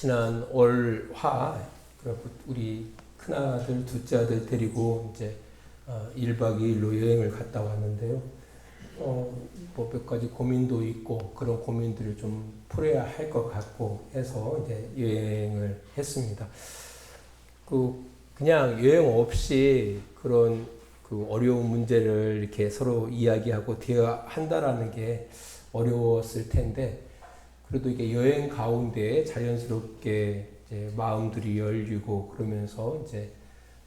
지난 월화 우리 큰아들, 둘째 아들 데리고 이제 1박 2일로 여행을 갔다 왔는데요. 뭐 몇 가지 고민도 있고 그런 고민들을 좀 풀어야 할 것 같고 해서 이제 여행을 했습니다. 그냥 여행 없이 그런 그 어려운 문제를 이렇게 서로 이야기하고 대화한다라는 게 어려웠을 텐데, 그래도 이게 여행 가운데 자연스럽게 이제 마음들이 열리고 그러면서 이제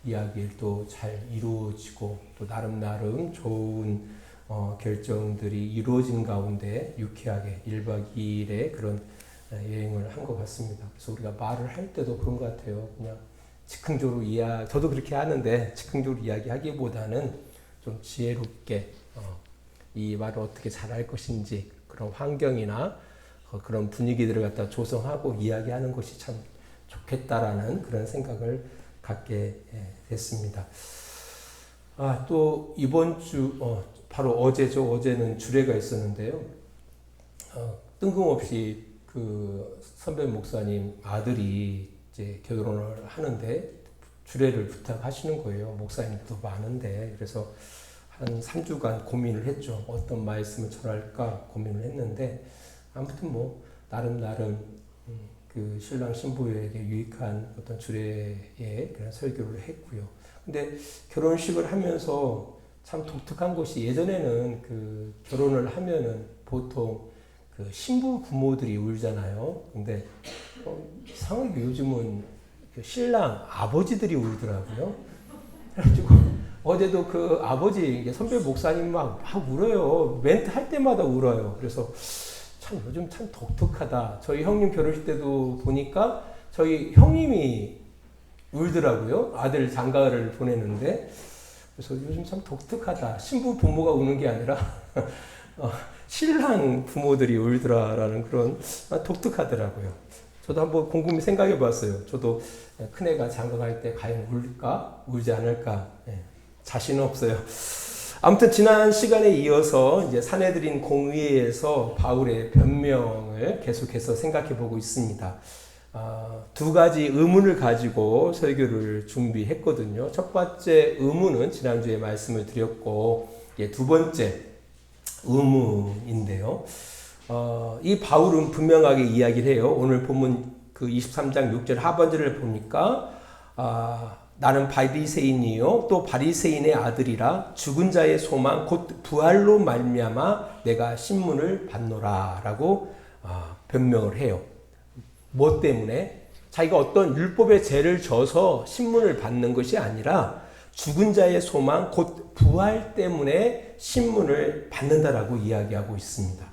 이야기도 잘 이루어지고 또 나름 좋은 결정들이 이루어진 가운데 유쾌하게 1박 2일의 그런 여행을 한 것 같습니다. 그래서 우리가 말을 할 때도 그런 것 같아요. 그냥 즉흥적으로 저도 그렇게 하는데 즉흥적으로 이야기하기보다는 좀 지혜롭게 이 말을 어떻게 잘할 것인지 그런 환경이나 그런 분위기들을 갖다 조성하고 이야기하는 것이 참 좋겠다라는 그런 생각을 갖게 됐습니다. 또 이번 주 바로 어제죠. 어제는 주례가 있었는데요. 뜬금없이 그 선배 목사님 아들이 이제 결혼을 하는데 주례를 부탁하시는 거예요. 목사님도 많은데. 그래서 한 3주간 고민을 했죠. 어떤 말씀을 전할까 고민을 했는데, 아무튼 뭐 나름 그 신랑 신부에게 유익한 어떤 주례의 그런 설교를 했고요. 근데 결혼식을 하면서 참 독특한 것이, 예전에는 그 결혼을 하면은 보통 그 신부 부모들이 울잖아요. 근데 이상하게 요즘은 그 신랑 아버지들이 울더라고요. 그래가지고 어제도 그 아버지 선배 목사님 막 울어요. 멘트 할 때마다 울어요. 그래서 참 요즘 참 독특하다. 저희 형님 결혼식 때도 보니까 저희 형님이 울더라고요. 아들 장가를 보내는데. 그래서 요즘 참 독특하다. 신부 부모가 우는 게 아니라 신랑 부모들이 울더라라는 그런 독특하더라고요. 저도 한번 곰곰이 생각해 봤어요. 저도 큰애가 장가갈 때 과연 울까? 울지 않을까? 자신은 없어요. 아무튼 지난 시간에 이어서 이제 사내들인 공의회에서 바울의 변명을 계속해서 생각해 보고 있습니다. 두 가지 의문을 가지고 설교를 준비했거든요. 첫 번째 의문은 지난주에 말씀을 드렸고, 두 번째 의문인데요. 이 바울은 분명하게 이야기를 해요. 오늘 본문 그 23장 6절 하반절을 보니까 나는 바리새인이요 또 바리새인의 아들이라 죽은 자의 소망 곧 부활로 말미암아 내가 신문을 받노라라고 변명을 해요. 뭐 때문에? 자기가 어떤 율법의 죄를 져서 신문을 받는 것이 아니라 죽은 자의 소망 곧 부활 때문에 신문을 받는다라고 이야기하고 있습니다.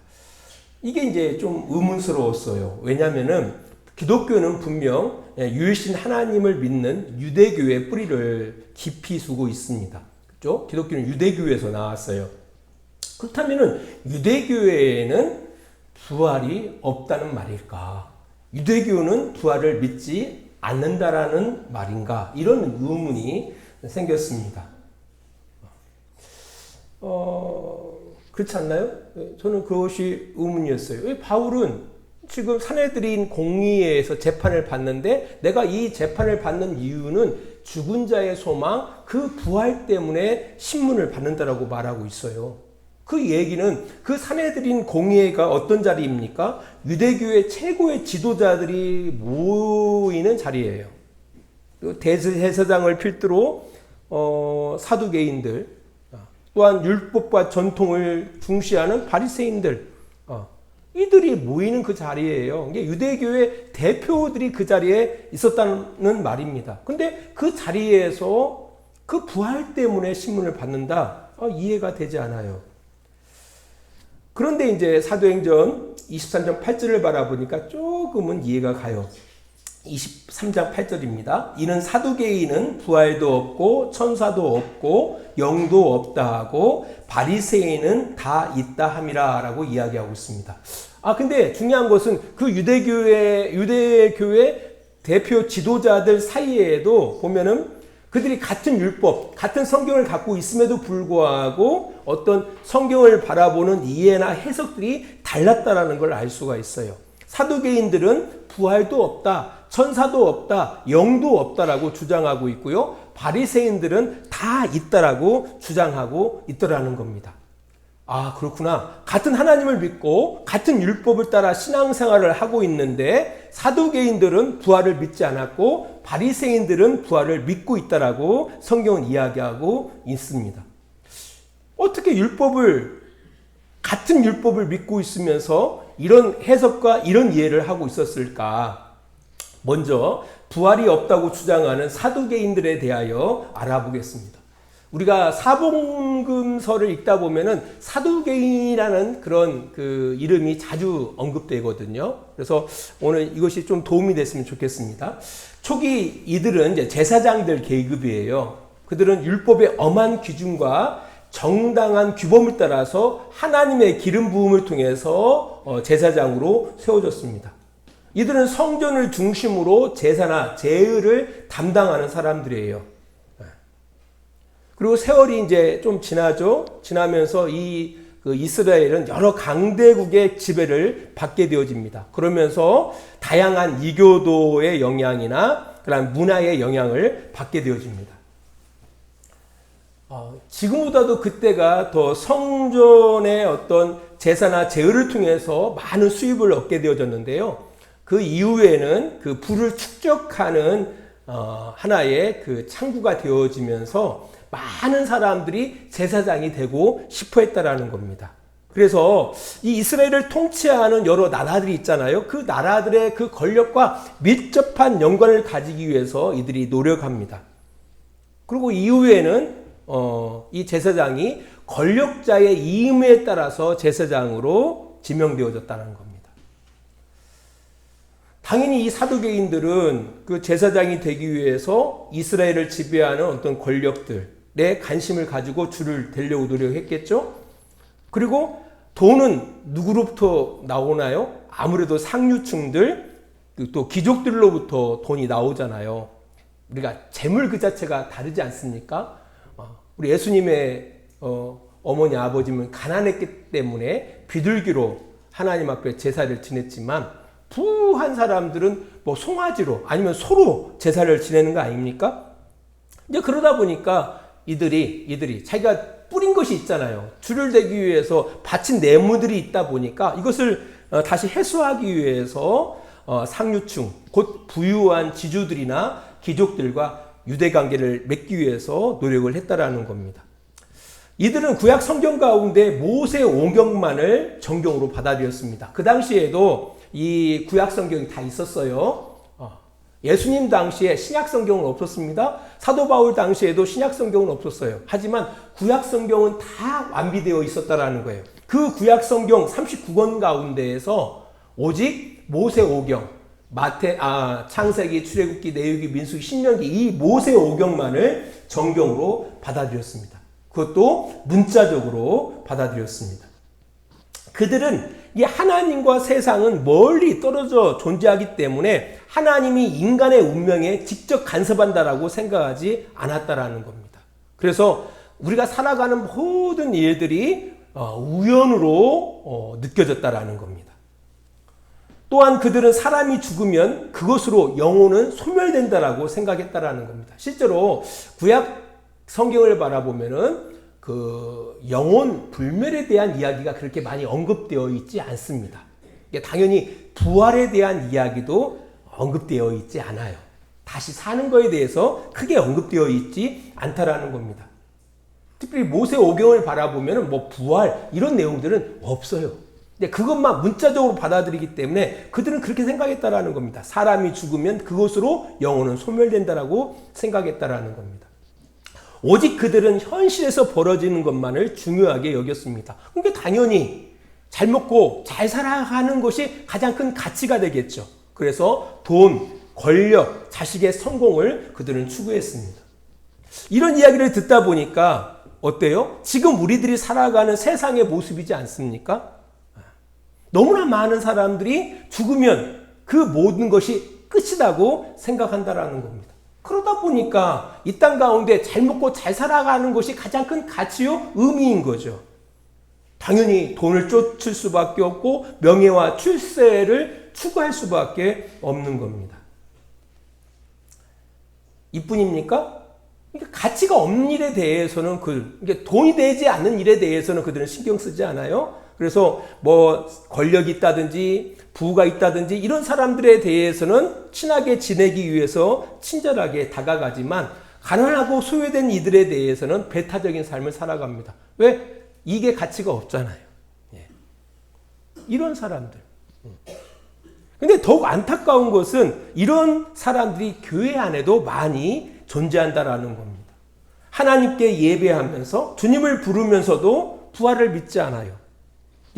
이게 이제 좀 의문스러웠어요. 왜냐하면은 기독교는 분명 유일신 하나님을 믿는 유대교의 뿌리를 깊이 두고 있습니다. 그렇죠? 기독교는 유대교에서 나왔어요. 그렇다면은 유대교에는 부활이 없다는 말일까? 유대교는 부활을 믿지 않는다라는 말인가? 이런 의문이 생겼습니다. 그렇지 않나요? 저는 그것이 의문이었어요. 왜 바울은 지금 사내들인 공의회에서 재판을 받는데, 내가 이 재판을 받는 이유는 죽은 자의 소망, 그 부활 때문에 신문을 받는다라고 말하고 있어요. 그 얘기는 그 사내들인 공의회가 어떤 자리입니까? 유대교의 최고의 지도자들이 모이는 자리예요. 대제사장을 필두로 사두개인들, 또한 율법과 전통을 중시하는 바리새인들, 이들이 모이는 그 자리예요. 이게 유대교의 대표들이 그 자리에 있었다는 말입니다. 근데 그 자리에서 그 부활 때문에 신문을 받는다? 이해가 되지 않아요. 그런데 이제 사도행전 23장 8절을 바라보니까 조금은 이해가 가요. 23장 8절입니다. 이는 사두개인은 부활도 없고 천사도 없고 영도 없다 하고 바리새인은 다 있다 함이라 라고 이야기하고 있습니다. 근데 중요한 것은 그 유대교의 대표 지도자들 사이에도 보면은 그들이 같은 율법, 같은 성경을 갖고 있음에도 불구하고 어떤 성경을 바라보는 이해나 해석들이 달랐다라는 걸 알 수가 있어요. 사두개인들은 부활도 없다, 천사도 없다, 영도 없다라고 주장하고 있고요. 바리새인들은 다 있다라고 주장하고 있더라는 겁니다. 아, 그렇구나. 같은 하나님을 믿고 같은 율법을 따라 신앙생활을 하고 있는데 사두개인들은 부활을 믿지 않았고 바리새인들은 부활을 믿고 있다라고 성경은 이야기하고 있습니다. 어떻게 같은 율법을 믿고 있으면서 이런 해석과 이런 이해를 하고 있었을까? 먼저 부활이 없다고 주장하는 사두개인들에 대하여 알아보겠습니다. 우리가 사복음서를 읽다 보면은 사두개인이라는 그런 그 이름이 자주 언급되거든요. 그래서 오늘 이것이 좀 도움이 됐으면 좋겠습니다. 초기 이들은 이제 제사장들 계급이에요. 그들은 율법의 엄한 기준과 정당한 규범을 따라서 하나님의 기름 부음을 통해서 제사장으로 세워졌습니다. 이들은 성전을 중심으로 제사나 제의를 담당하는 사람들이에요. 그리고 세월이 이제 좀 지나면서 이스라엘은 여러 강대국의 지배를 받게 되어집니다. 그러면서 다양한 이교도의 영향이나 그런 문화의 영향을 받게 되어집니다. 지금보다도 그때가 더 성전의 어떤 제사나 제의를 통해서 많은 수입을 얻게 되어졌는데요. 그 이후에는 그 부를 축적하는 하나의 그 창구가 되어지면서 많은 사람들이 제사장이 되고 싶어 했다라는 겁니다. 그래서 이 이스라엘을 통치하는 여러 나라들이 있잖아요. 그 나라들의 그 권력과 밀접한 연관을 가지기 위해서 이들이 노력합니다. 그리고 이후에는 이 제사장이 권력자의 임무에 따라서 제사장으로 지명되어졌다는 겁니다. 당연히 이 사두개인들은 그 제사장이 되기 위해서 이스라엘을 지배하는 어떤 권력들에 관심을 가지고 줄을 대려고 노력했겠죠. 그리고 돈은 누구로부터 나오나요? 아무래도 상류층들, 또 귀족들로부터 돈이 나오잖아요. 우리가 재물 그 자체가 다르지 않습니까? 우리 예수님의 어머니 아버지는 가난했기 때문에 비둘기로 하나님 앞에 제사를 지냈지만 부한 사람들은 뭐 송아지로 아니면 소로 제사를 지내는 거 아닙니까? 이제 그러다 보니까 이들이 자기가 뿌린 것이 있잖아요. 줄을 대기 위해서 바친 내물들이 있다 보니까 이것을 다시 해소하기 위해서 상류층, 곧 부유한 지주들이나 귀족들과 유대 관계를 맺기 위해서 노력을 했다라는 겁니다. 이들은 구약 성경 가운데 모세 오경만을 정경으로 받아들였습니다. 그 당시에도 이 구약 성경이 다 있었어요. 예수님 당시에 신약 성경은 없었습니다. 사도 바울 당시에도 신약 성경은 없었어요. 하지만 구약 성경은 다 완비되어 있었다라는 거예요. 그 구약 성경 39권 가운데에서 오직 모세 오경, 창세기, 출애굽기, 레위기, 민수기, 신명기 이 모세 오경만을 정경으로 받아들였습니다. 그것도 문자적으로 받아들였습니다. 그들은 이 하나님과 세상은 멀리 떨어져 존재하기 때문에 하나님이 인간의 운명에 직접 간섭한다라고 생각하지 않았다라는 겁니다. 그래서 우리가 살아가는 모든 일들이 우연으로 느껴졌다라는 겁니다. 또한 그들은 사람이 죽으면 그것으로 영혼은 소멸된다라고 생각했다라는 겁니다. 실제로 구약 성경을 바라보면은 그 영혼 불멸에 대한 이야기가 그렇게 많이 언급되어 있지 않습니다. 당연히 부활에 대한 이야기도 언급되어 있지 않아요. 다시 사는 거에 대해서 크게 언급되어 있지 않다라는 겁니다. 특별히 모세 오경을 바라보면 뭐 부활 이런 내용들은 없어요. 근데 그것만 문자적으로 받아들이기 때문에 그들은 그렇게 생각했다라는 겁니다. 사람이 죽으면 그것으로 영혼은 소멸된다라고 생각했다라는 겁니다. 오직 그들은 현실에서 벌어지는 것만을 중요하게 여겼습니다. 그러니까 당연히 잘 먹고 잘 살아가는 것이 가장 큰 가치가 되겠죠. 그래서 돈, 권력, 자식의 성공을 그들은 추구했습니다. 이런 이야기를 듣다 보니까 어때요? 지금 우리들이 살아가는 세상의 모습이지 않습니까? 너무나 많은 사람들이 죽으면 그 모든 것이 끝이라고 생각한다라는 겁니다. 그러다 보니까 이 땅 가운데 잘 먹고 잘 살아가는 것이 가장 큰 가치요, 의미인 거죠. 당연히 돈을 쫓을 수밖에 없고 명예와 출세를 추구할 수밖에 없는 겁니다. 이뿐입니까? 가치가 없는 일에 대해서는 돈이 되지 않는 일에 대해서는 그들은 신경 쓰지 않아요. 그래서 뭐 권력이 있다든지 부가 있다든지 이런 사람들에 대해서는 친하게 지내기 위해서 친절하게 다가가지만 가난하고 소외된 이들에 대해서는 배타적인 삶을 살아갑니다. 왜? 이게 가치가 없잖아요. 예. 이런 사람들. 근데 더욱 안타까운 것은 이런 사람들이 교회 안에도 많이 존재한다라는 겁니다. 하나님께 예배하면서 주님을 부르면서도 부활을 믿지 않아요.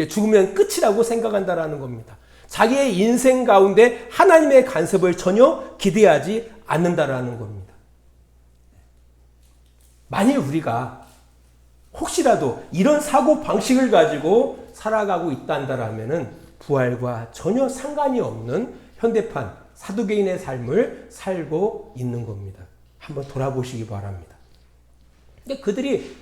죽으면 끝이라고 생각한다라는 겁니다. 자기의 인생 가운데 하나님의 간섭을 전혀 기대하지 않는다라는 겁니다. 만일 우리가 혹시라도 이런 사고 방식을 가지고 살아가고 있단다라면은 부활과 전혀 상관이 없는 현대판 사두개인의 삶을 살고 있는 겁니다. 한번 돌아보시기 바랍니다. 근데 그들이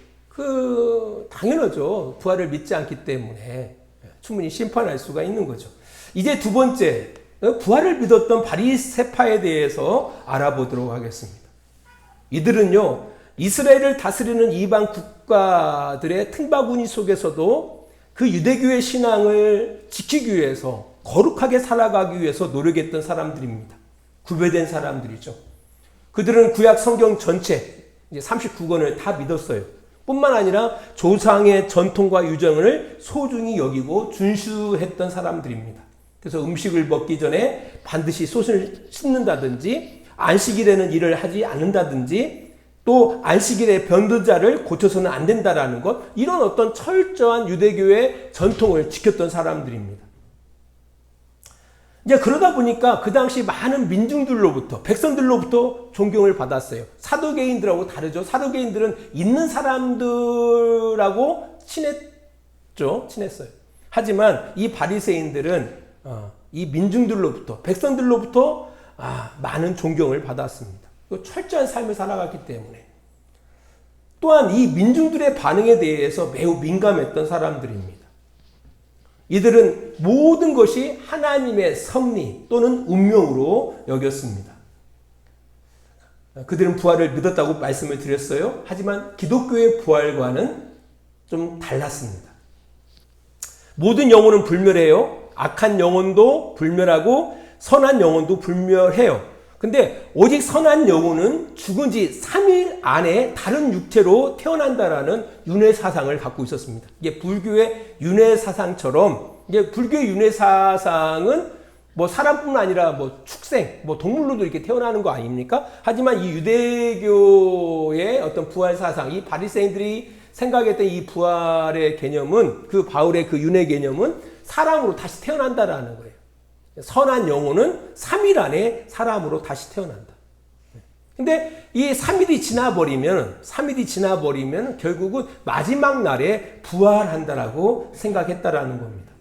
당연하죠. 부활을 믿지 않기 때문에 충분히 심판할 수가 있는 거죠. 이제 두 번째, 부활을 믿었던 바리새파에 대해서 알아보도록 하겠습니다. 이들은요, 이스라엘을 다스리는 이방 국가들의 틈바구니 속에서도 그 유대교의 신앙을 지키기 위해서 거룩하게 살아가기 위해서 노력했던 사람들입니다. 구별된 사람들이죠. 그들은 구약 성경 전체 39권을 다 믿었어요. 뿐만 아니라 조상의 전통과 유전을 소중히 여기고 준수했던 사람들입니다. 그래서 음식을 먹기 전에 반드시 솥을 씻는다든지 안식일에는 일을 하지 않는다든지 또 안식일에 변두자를 고쳐서는 안 된다라는 것, 이런 어떤 철저한 유대교의 전통을 지켰던 사람들입니다. 이제 그러다 보니까 그 당시 많은 민중들로부터, 백성들로부터 존경을 받았어요. 사두개인들하고 다르죠. 사두개인들은 있는 사람들하고 친했어요. 하지만 이 바리새인들은 이 민중들로부터, 백성들로부터 많은 존경을 받았습니다. 철저한 삶을 살아갔기 때문에. 또한 이 민중들의 반응에 대해서 매우 민감했던 사람들입니다. 이들은 모든 것이 하나님의 섭리 또는 운명으로 여겼습니다. 그들은 부활을 믿었다고 말씀을 드렸어요. 하지만 기독교의 부활과는 좀 달랐습니다. 모든 영혼은 불멸해요. 악한 영혼도 불멸하고 선한 영혼도 불멸해요. 근데 오직 선한 영혼은 죽은 지 3일 안에 다른 육체로 태어난다라는 윤회 사상을 갖고 있었습니다. 이게 불교의 윤회 사상처럼, 이게 불교의 윤회 사상은 뭐 사람뿐만 아니라 뭐 축생, 뭐 동물로도 이렇게 태어나는 거 아닙니까? 하지만 이 유대교의 어떤 부활 사상, 이 바리새인들이 생각했던 이 부활의 개념은, 그 바울의 그 윤회 개념은 사람으로 다시 태어난다라는 거예요. 선한 영혼은 3일 안에 사람으로 다시 태어난다. 근데 이 3일이 지나버리면 결국은 마지막 날에 부활한다라고 생각했다라는 겁니다.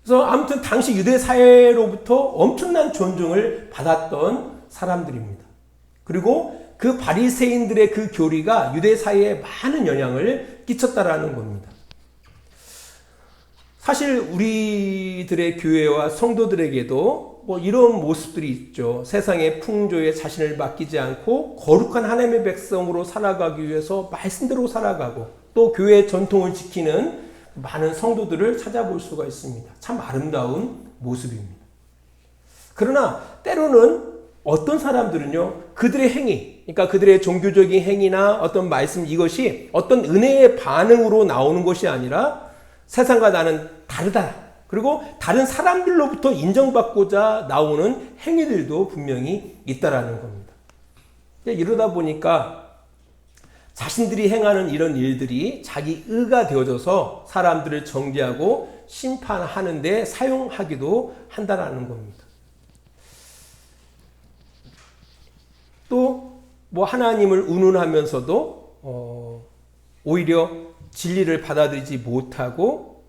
그래서 아무튼 당시 유대 사회로부터 엄청난 존중을 받았던 사람들입니다. 그리고 그 바리새인들의 그 교리가 유대 사회에 많은 영향을 끼쳤다라는 겁니다. 사실 우리들의 교회와 성도들에게도 뭐 이런 모습들이 있죠. 세상의 풍조에 자신을 맡기지 않고 거룩한 하나님의 백성으로 살아가기 위해서 말씀대로 살아가고 또 교회의 전통을 지키는 많은 성도들을 찾아볼 수가 있습니다. 참 아름다운 모습입니다. 그러나 때로는 어떤 사람들은요, 그들의 행위, 그러니까 그들의 종교적인 행위나 어떤 말씀, 이것이 어떤 은혜의 반응으로 나오는 것이 아니라 세상과 나는 다르다. 그리고 다른 사람들로부터 인정받고자 나오는 행위들도 분명히 있다라는 겁니다. 이러다 보니까 자신들이 행하는 이런 일들이 자기 의가 되어져서 사람들을 정죄하고 심판하는 데 사용하기도 한다라는 겁니다. 또 뭐 하나님을 운운하면서도 오히려 진리를 받아들이지 못하고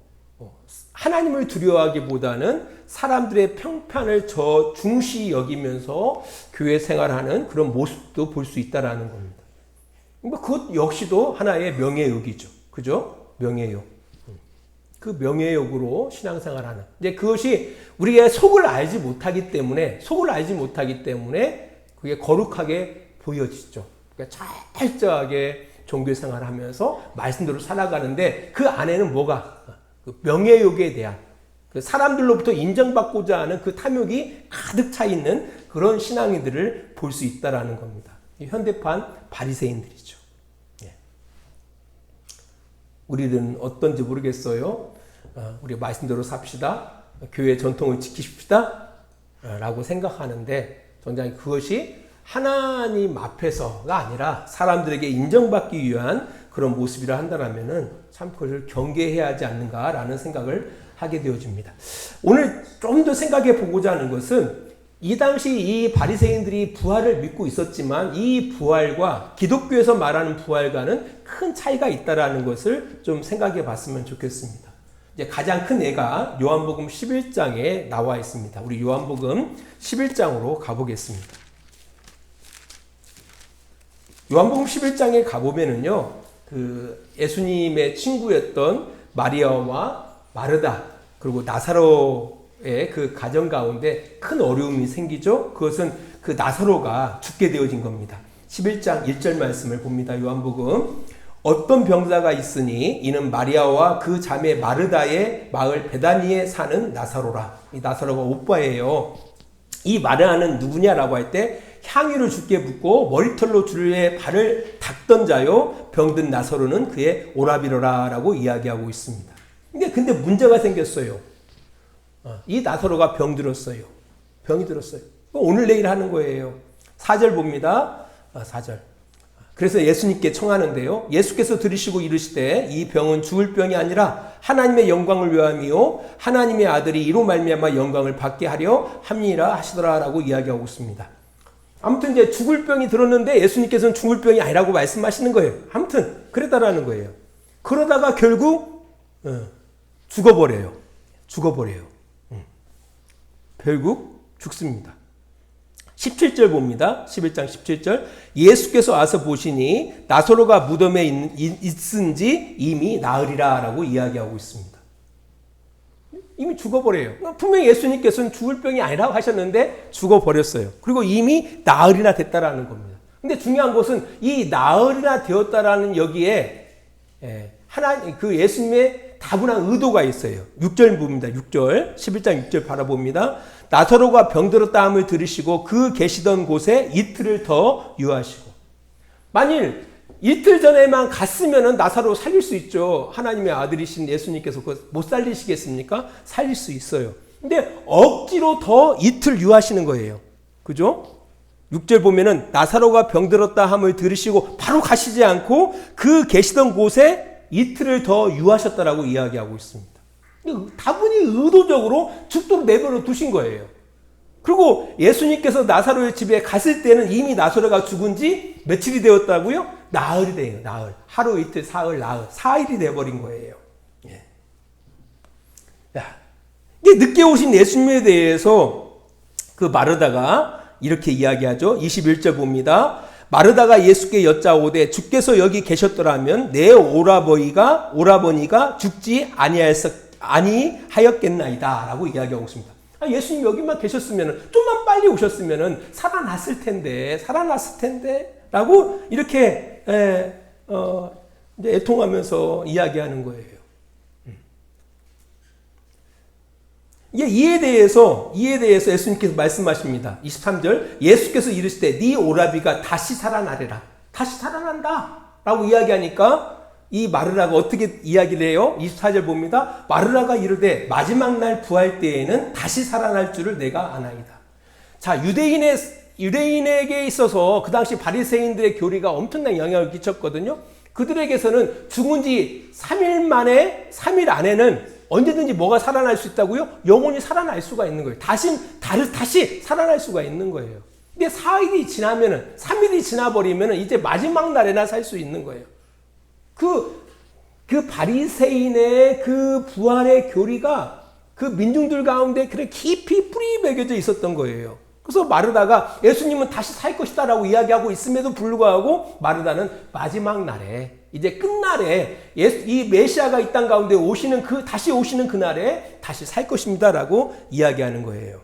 하나님을 두려워하기보다는 사람들의 평판을 중시 여기면서 교회 생활하는 그런 모습도 볼 수 있다라는 겁니다. 그것 역시도 하나의 명예욕이죠. 그죠? 명예욕. 그 명예욕으로 신앙생활하는. 이제 그것이 우리가 속을 알지 못하기 때문에 그게 거룩하게 보여지죠. 그러니까 철저하게 종교생활하면서 말씀대로 살아가는데 그 안에는 뭐가? 그 명예욕에 대한 그 사람들로부터 인정받고자 하는 그 탐욕이 가득 차 있는 그런 신앙인들을 볼 수 있다라는 겁니다. 현대판 바리새인들이죠. 예. 우리는 어떤지 모르겠어요. 우리 말씀대로 삽시다. 교회 전통을 지키십시다. 라고 생각하는데 정작 그것이 하나님 앞에서가 아니라 사람들에게 인정받기 위한 그런 모습이라 한다면은 참 그것을 경계해야 하지 않는가라는 생각을 하게 되어집니다. 오늘 좀 더 생각해 보고자 하는 것은 이 당시 이 바리새인들이 부활을 믿고 있었지만 이 부활과 기독교에서 말하는 부활과는 큰 차이가 있다라는 것을 좀 생각해 봤으면 좋겠습니다. 이제 가장 큰 예가 요한복음 11장에 나와 있습니다. 우리 요한복음 11장으로 가보겠습니다. 요한복음 11장에 가보면은요, 그 예수님의 친구였던 마리아와 마르다 그리고 나사로의 그 가정 가운데 큰 어려움이 생기죠. 그것은 그 나사로가 죽게 되어진 겁니다. 11장 1절 말씀을 봅니다. 요한복음. 어떤 병자가 있으니 이는 마리아와 그 자매 마르다의 마을 베다니에 사는 나사로라. 이 나사로가 오빠예요. 이 마르다는 누구냐라고 할 때 향유를 주께 붓고 머리털로 주의 발을 닦던 자요, 병든 나사로는 그의 오라비로라 라고 이야기하고 있습니다. 근데 문제가 생겼어요. 이 나사로가 병들었어요. 병이 들었어요. 오늘 내일 하는 거예요. 4절 봅니다. 4절. 그래서 예수님께 청하는데요. 예수께서 들으시고 이르시되 이 병은 죽을 병이 아니라 하나님의 영광을 위함이요 하나님의 아들이 이로 말미암아 영광을 받게 하려 함이라 하시더라라고 이야기하고 있습니다. 아무튼 이제 죽을 병이 들었는데 예수님께서는 죽을 병이 아니라고 말씀하시는 거예요. 아무튼 그랬다라는 거예요. 그러다가 결국 죽어버려요. 결국 죽습니다. 17절 봅니다. 11장 17절. 예수께서 와서 보시니 나사로가 무덤에 있은지 이미 나으리라 라고 이야기하고 있습니다. 이미 죽어버려요. 분명히 예수님께서는 죽을 병이 아니라고 하셨는데 죽어버렸어요. 그리고 이미 나으리나 됐다라는 겁니다. 근데 중요한 것은 이 나으리나 되었다라는 여기에 하나님 그 예수님의 다분한 의도가 있어요. 6절 봅니다. 6절 11장 6절 바라봅니다. 나사로가 병들었다 함을 들으시고 그 계시던 곳에 이틀을 더 유하시고. 만일 이틀 전에만 갔으면 나사로 살릴 수 있죠. 하나님의 아들이신 예수님께서 못 살리시겠습니까? 살릴 수 있어요. 근데 억지로 더 이틀 유하시는 거예요. 그죠? 6절 보면은 나사로가 병들었다 함을 들으시고 바로 가시지 않고 그 계시던 곳에 이틀을 더 유하셨다라고 이야기하고 있습니다. 다분히 의도적으로 죽도록 내버려 두신 거예요. 그리고 예수님께서 나사로의 집에 갔을 때는 이미 나사로가 죽은 지 며칠이 되었다고요? 나흘이 돼요. 나흘. 하루, 이틀, 사흘, 나흘. 4일이 돼버린 거예요. 예. 이게 늦게 오신 예수님에 대해서 그 마르다가 이렇게 이야기하죠. 21절 봅니다. 마르다가 예수께 여짜오되 주께서 여기 계셨더라면 내 오라버니가 죽지 아니하였겠나이다 라고 이야기하고 있습니다. 예수님 여기만 계셨으면 좀만 빨리 오셨으면 살아났을 텐데 라고 이렇게 이제 애통하면서 이야기하는 거예요. 이에 대해서 예수님께서 말씀하십니다. 23절 예수께서 이르시되 네 오라비가 다시 살아나리라. 다시 살아난다 라고 이야기하니까 이 마르다가 어떻게 이야기를 해요? 24절 봅니다. 마르다가 이르되 마지막 날 부활 때에는 다시 살아날 줄을 내가 아나이다. 자, 유대인에게 있어서 그 당시 바리새인들의 교리가 엄청난 영향을 끼쳤거든요. 그들에게서는 죽은 지 3일 안에는 언제든지 뭐가 살아날 수 있다고요? 영혼이 살아날 수가 있는 거예요. 다시 살아날 수가 있는 거예요. 근데 3일이 지나버리면은 이제 마지막 날에나 살 수 있는 거예요. 그 바리새인의 그 부활의 교리가 그 민중들 가운데 그래 깊이 뿌리 매겨져 있었던 거예요. 그래서 마르다가 예수님은 다시 살 것이다라고 이야기하고 있음에도 불구하고 마르다는 마지막 날에, 이제 끝날에 이 메시아가 이 땅 가운데 오시는 다시 오시는 그날에 다시 살 것입니다라고 이야기하는 거예요.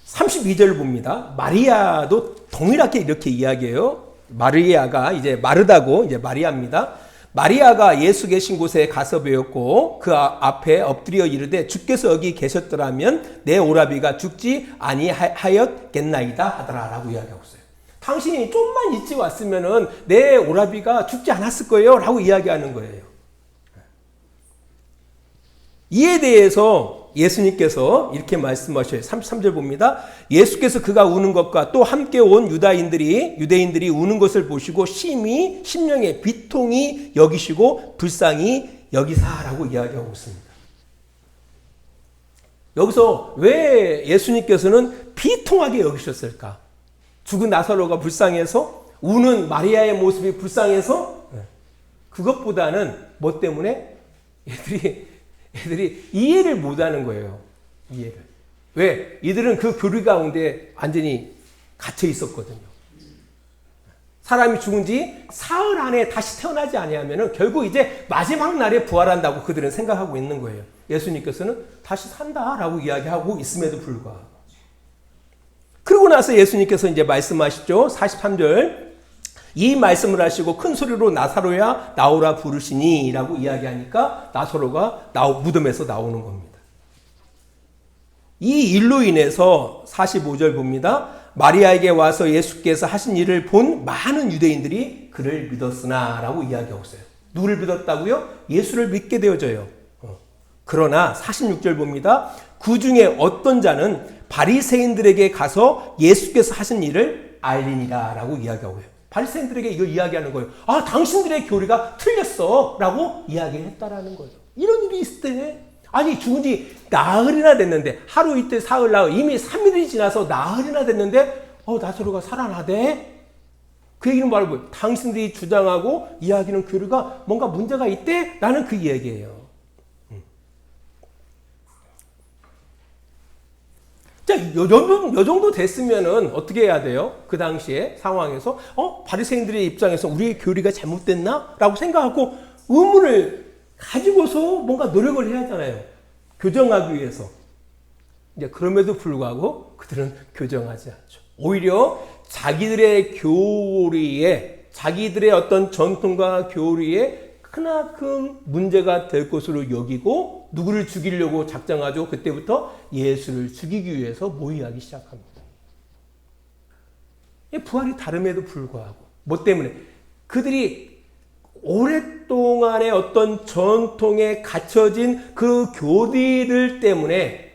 32절 봅니다. 마리아도 동일하게 이렇게 이야기해요. 마리아가 이제 마르다고 이제 마리아입니다. 마리아가 예수 계신 곳에 가서 배웠고 그 앞에 엎드려 이르되 주께서 여기 계셨더라면 내 오라비가 죽지 아니하였겠나이다 하더라라고 이야기하고 있어요. 당신이 좀만 일찍 왔으면은 내 오라비가 죽지 않았을 거예요 라고 이야기하는 거예요. 이에 대해서 예수님께서 이렇게 말씀하셔요. 33절 봅니다. 예수께서 그가 우는 것과 또 함께 온 유대인들이 우는 것을 보시고 심히 심령에 비통히 여기시고 불쌍히 여기사라고 이야기하고 있습니다. 여기서 왜 예수님께서는 비통하게 여기셨을까? 죽은 나사로가 불쌍해서, 우는 마리아의 모습이 불쌍해서? 그것보다는 뭐 때문에? 애들이 이해를 못하는 거예요. 이해를. 왜? 이들은 그 교리 가운데 완전히 갇혀 있었거든요. 사람이 죽은 지 사흘 안에 다시 태어나지 아니하면은 결국 이제 마지막 날에 부활한다고 그들은 생각하고 있는 거예요. 예수님께서는 다시 산다라고 이야기하고 있음에도 불구하고. 그러고 나서 예수님께서 이제 말씀하시죠. 43절. 이 말씀을 하시고 큰 소리로 나사로야 나오라 부르시니 라고 이야기하니까 나사로가 무덤에서 나오는 겁니다. 이 일로 인해서 45절 봅니다. 마리아에게 와서 예수께서 하신 일을 본 많은 유대인들이 그를 믿었으나 라고 이야기하고 있어요. 누구를 믿었다고요? 예수를 믿게 되어져요. 그러나 46절 봅니다. 그 중에 어떤 자는 바리새인들에게 가서 예수께서 하신 일을 알리니라 라고 이야기하고 해요. 바리새인들에게 이걸 이야기하는 거예요. 아, 당신들의 교리가 틀렸어 라고 이야기했다라는 거예요. 이런 일이 있을 때, 아니 죽은 지 나흘이나 됐는데, 하루 이틀 사흘 나흘 이미 3일이 지나서 나흘이나 됐는데 나사로가 살아나대? 그 얘기는 바로 당신들이 주장하고 이야기하는 교리가 뭔가 문제가 있대? 라는 그 얘기예요. 자, 요 정도 됐으면은 어떻게 해야 돼요? 그 당시에 상황에서 바리새인들의 입장에서 우리의 교리가 잘못됐나? 라고 생각하고 의문을 가지고서 뭔가 노력을 해야 하잖아요. 교정하기 위해서. 이제 그럼에도 불구하고 그들은 교정하지 않죠. 오히려 자기들의 교리에, 자기들의 어떤 전통과 교리에 크나큰 문제가 될 것으로 여기고 누구를 죽이려고 작정하죠. 그때부터 예수를 죽이기 위해서 모의하기 시작합니다. 부활이 다름에도 불구하고 뭐 때문에? 그들이 오랫동안의 어떤 전통에 갇혀진 그 교리를 때문에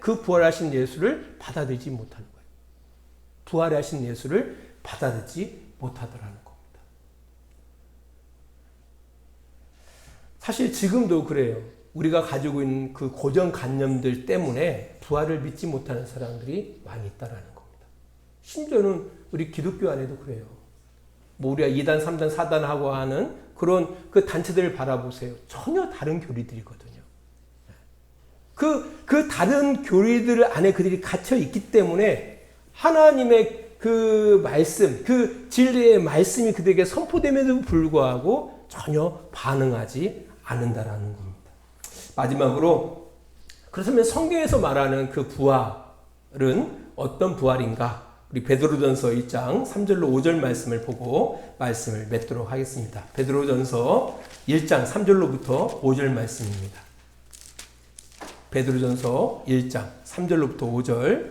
그 부활하신 예수를 받아들이지 못하는 거예요. 부활하신 예수를 받아들이지 못하더라는 겁니다. 사실 지금도 그래요. 우리가 가지고 있는 그 고정관념들 때문에 부활을 믿지 못하는 사람들이 많이 있다라는 겁니다. 심지어는 우리 기독교 안에도 그래요. 우리가 2단, 3단, 4단 하고 하는 그런 그 단체들을 바라보세요. 전혀 다른 교리들이거든요. 그 다른 교리들 안에 그들이 갇혀 있기 때문에 하나님의 그 말씀, 그 진리의 말씀이 그들에게 선포됨에도 불구하고 전혀 반응하지 않는다라는 겁니다. 마지막으로, 그렇다면 성경에서 말하는 그 부활은 어떤 부활인가? 우리 베드로전서 1장 3절로 5절 말씀을 보고 말씀을 맺도록 하겠습니다. 베드로전서 1장 3절로부터 5절 말씀입니다. 베드로전서 1장 3절로부터 5절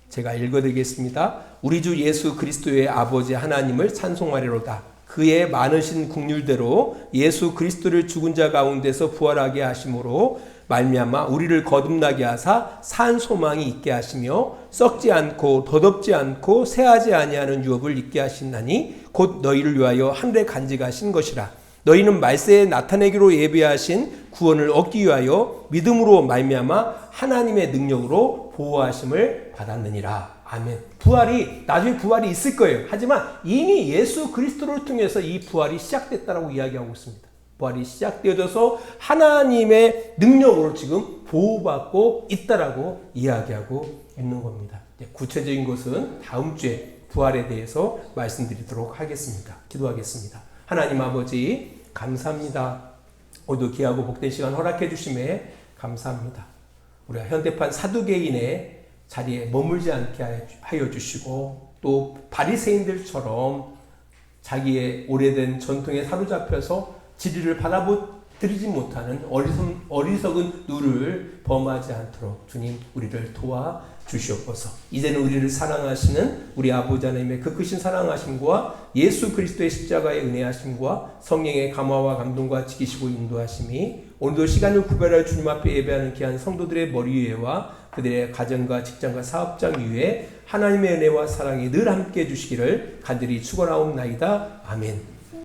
제가 읽어드리겠습니다. 우리 주 예수 그리스도의 아버지 하나님을 찬송하리로다. 그의 많으신 긍휼대로 예수 그리스도를 죽은 자 가운데서 부활하게 하심으로 말미암아 우리를 거듭나게 하사 산 소망이 있게 하시며 썩지 않고 더덥지 않고 새하지 아니하는 유업을 있게 하시나니 곧 너희를 위하여 하늘에 간직하신 것이라. 너희는 말세에 나타내기로 예비하신 구원을 얻기 위하여 믿음으로 말미암아 하나님의 능력으로 보호하심을 받았느니라. 아멘. 나중에 부활이 있을 거예요. 하지만 이미 예수 그리스도를 통해서 이 부활이 시작됐다라고 이야기하고 있습니다. 부활이 시작되어져서 하나님의 능력으로 지금 보호받고 있다라고 이야기하고 있는 겁니다. 구체적인 것은 다음 주에 부활에 대해서 말씀드리도록 하겠습니다. 기도하겠습니다. 하나님 아버지 감사합니다. 오늘도 귀하고 복된 시간 허락해 주심에 감사합니다. 우리가 현대판 사두개인의 자리에 머물지 않게 하여 주시고 또 바리새인들처럼 자기의 오래된 전통에 사로잡혀서 진리를 받아들이지 못하는 어리석은 누를 범하지 않도록 주님 우리를 도와주시옵소서. 이제는 우리를 사랑하시는 우리 아버지 하나님의 그 크신 사랑하심과 예수 그리스도의 십자가의 은혜하심과 성령의 감화와 감동과 지키시고 인도하심이 오늘도 시간을 구별할 주님 앞에 예배하는 귀한 성도들의 머리 위에와 그들의 가정과 직장과 사업장 위에 하나님의 은혜와 사랑이 늘 함께 해주시기를 간절히 축원하옵나이다. 아멘.